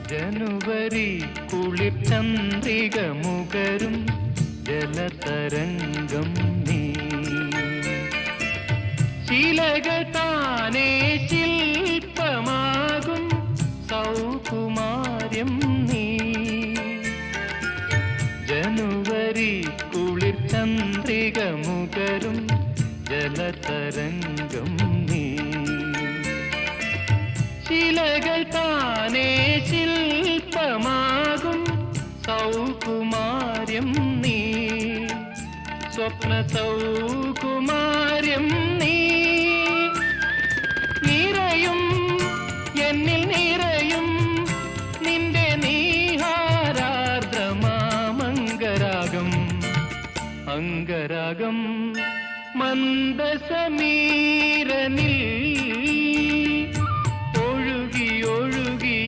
ജനുവരി കുളിർ ചന്ദ്രിക മുകരും ജലതരംഗം നീ ശിലകൾ താനേ ശില്പമാകും സൗകുമാര്യം നീ ജനുവരി കുളിർ ചന്ദ്രിക മുകരും ജലതരംഗം നീ ശിലകൾ താനേ ശില്പമാകും സൗകുമാര്യം നീ സ്വപ്ന സൗകുമാര്യം നീ നിറയും എന്നിൽ നിറയും നിന്റെ നീഹാരാർദ്രമാമംഗരാഗം അംഗരാഗം മന്ദസമീരനിൽ